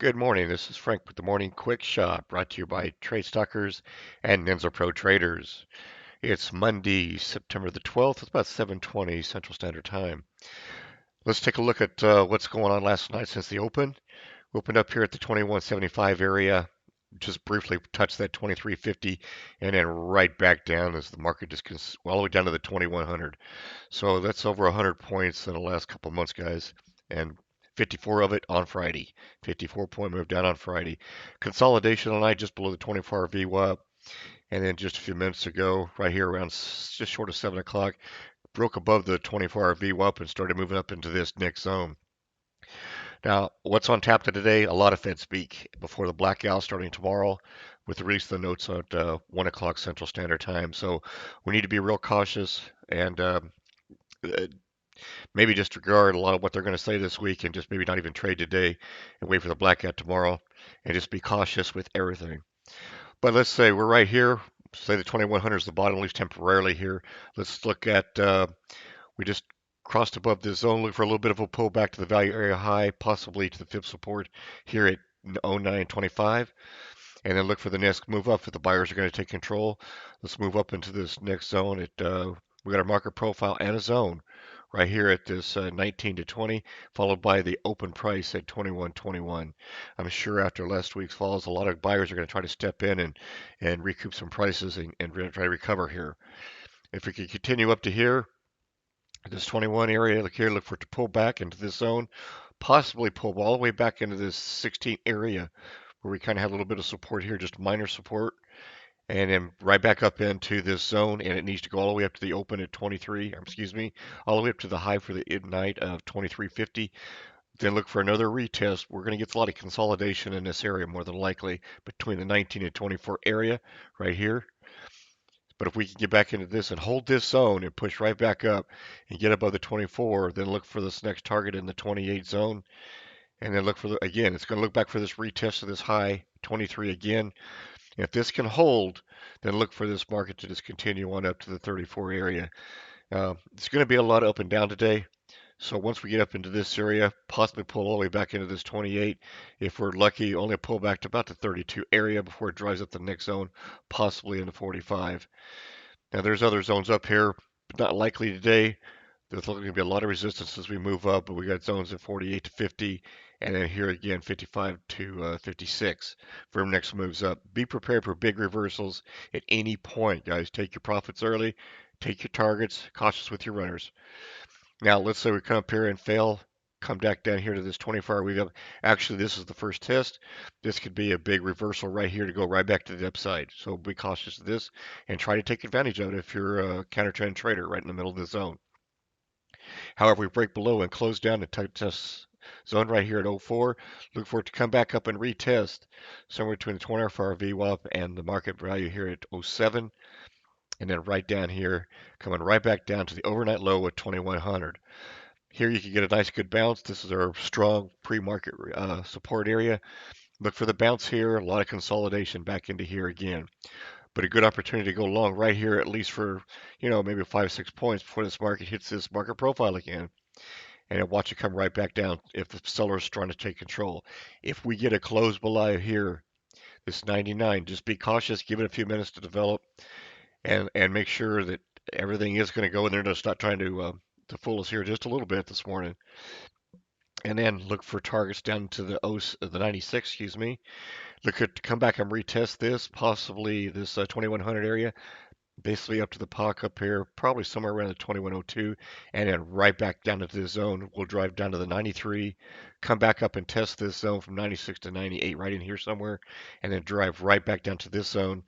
Good morning. This is Frank with the Morning Quick Shot, brought to you by Trade Stockers and NINZA Pro Traders. It's Monday, September the 12th. It's about 7:20 Central Standard Time. Let's take a look at what's going on last night since the open. We opened up here at the 2175 area, just briefly touched that 2350, and then right back down as the market just goes all the way down to the 2100. So that's over 100 points in the last couple of months, guys. And 54 of it on Friday. 54-point move down on Friday. Consolidation tonight just below the 24-hour VWAP. And then just a few minutes ago, right here around just short of 7 o'clock, broke above the 24-hour VWAP and started moving up into this next zone. Now, what's on tap today? A lot of Fed speak before the blackout starting tomorrow with the release of the notes at 1 o'clock Central Standard Time. So we need to be real cautious and maybe disregard a lot of what they're going to say this week and just maybe not even trade today and wait for the blackout tomorrow and just be cautious with everything. But let's say we're right here. Say the 2100 is the bottom, at least temporarily here. Let's look at, we just crossed above this zone, look for a little bit of a pullback to the value area high, possibly to the fib support here at 0925. And then look for the next move up if the buyers are going to take control. Let's move up into this next zone. We got a market profile and a zone right here at this 19 to 20, followed by the open price at 21.21. I'm sure after last week's falls, a lot of buyers are going to try to step in and recoup some prices and try to recover here. If we can continue up to here, this 21 area, look here, look for it to pull back into this zone, possibly pull all the way back into this 16 area where we kind of had a little bit of support here, just minor support, and then right back up into this zone, and it needs to go all the way up to the open at 23, or excuse me, all the way up to the high for the night of 2350. Then look for another retest. We're going to get a lot of consolidation in this area more than likely between the 19 and 24 area right here. But if we can get back into this and hold this zone and push right back up and get above the 24, then look for this next target in the 28 zone. And then look for again, it's going to look back for this retest of this high 23 again. If this can hold, then look for this market to just continue on up to the 34 area. It's going to be a lot up and down today. So once we get up into this area, possibly pull all the way back into this 28. If we're lucky, only pull back to about the 32 area before it drives up the next zone, possibly into 45. Now there's other zones up here, but not likely today. There's going to be a lot of resistance as we move up, but we got zones at 48 to 50, and then here again 55 to 56 for next moves up. Be prepared for big reversals at any point, guys. Take your profits early, take your targets, cautious with your runners. Now let's say we come up here and fail, come back down here to this 24-hour. We got actually this is the first test. This could be a big reversal right here to go right back to the upside. So be cautious of this and try to take advantage of it if you're a counter trend trader right in the middle of the zone. However, we break below and close down the tight test zone right here at 04. Look for it to come back up and retest somewhere between the 20-hour for our VWAP and the market value here at 07. And then right down here, coming right back down to the overnight low at 2100. Here you can get a nice good bounce. This is our strong pre-market support area. Look for the bounce here, a lot of consolidation back into here again. But a good opportunity to go long right here, at least for, maybe 5 or 6 points before this market hits this market profile again. And watch it come right back down if the seller is trying to take control. If we get a close below here, this 99, just be cautious, give it a few minutes to develop, and make sure that everything is going to go in there. Just not trying to fool us here just a little bit this morning. And then look for targets down to the 96, excuse me. Look at come back and retest this, possibly this 2100 area, basically up to the POC up here, probably somewhere around the 2102, and then right back down into this zone. We'll drive down to the 93, come back up and test this zone from 96 to 98, right in here somewhere, and then drive right back down to this zone.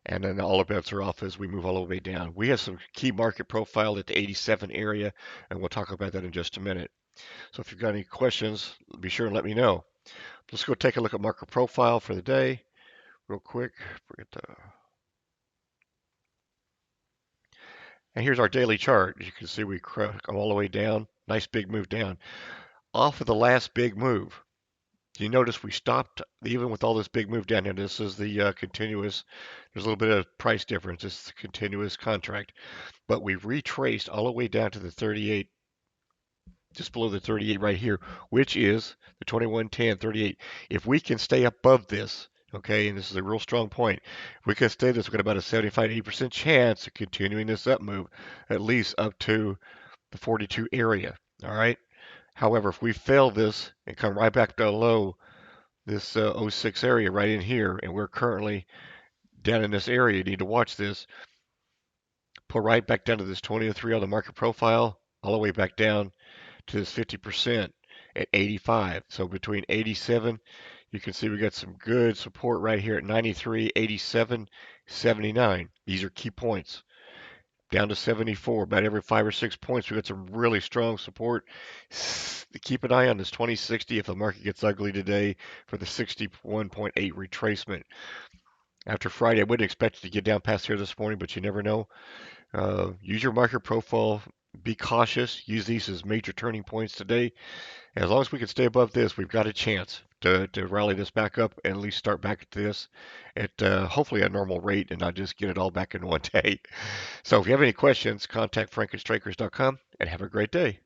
And then all our bets are off as we move all the way down. We have some key market profile at the 87 area, and we'll talk about that in just a minute. So if you've got any questions, be sure and let me know. Let's go take a look at market profile for the day real quick. And here's our daily chart. As you can see, we come all the way down. Nice big move down. Off of the last big move. You notice we stopped even with all this big move down here. This is the continuous. There's a little bit of price difference. This is the continuous contract. But we've retraced all the way down to the 38 just below the 38 right here, which is the 2110, 38. If we can stay above this, okay, and this is a real strong point, if we can stay this, we've got about a 75 to 80% chance of continuing this up move, at least up to the 42 area. All right. However, if we fail this and come right back down low, this 06 area right in here, and we're currently down in this area, you need to watch this. Pull right back down to this 2003 on the market profile, all the way back down to this 50% at 85. So between 87, you can see we got some good support right here at 93, 87, 79. These are key points. Down to 74, about every 5 or 6 points, we got some really strong support. Keep an eye on this 2060 if the market gets ugly today for the 61.8 retracement. After Friday, I wouldn't expect it to get down past here this morning, but you never know. Use your market profile. Be cautious. Use these as major turning points today. As long as we can stay above this, we've got a chance to rally this back up and at least start back at this at hopefully a normal rate and not just get it all back in one day. So if you have any questions, contact frank@strikers.com and have a great day.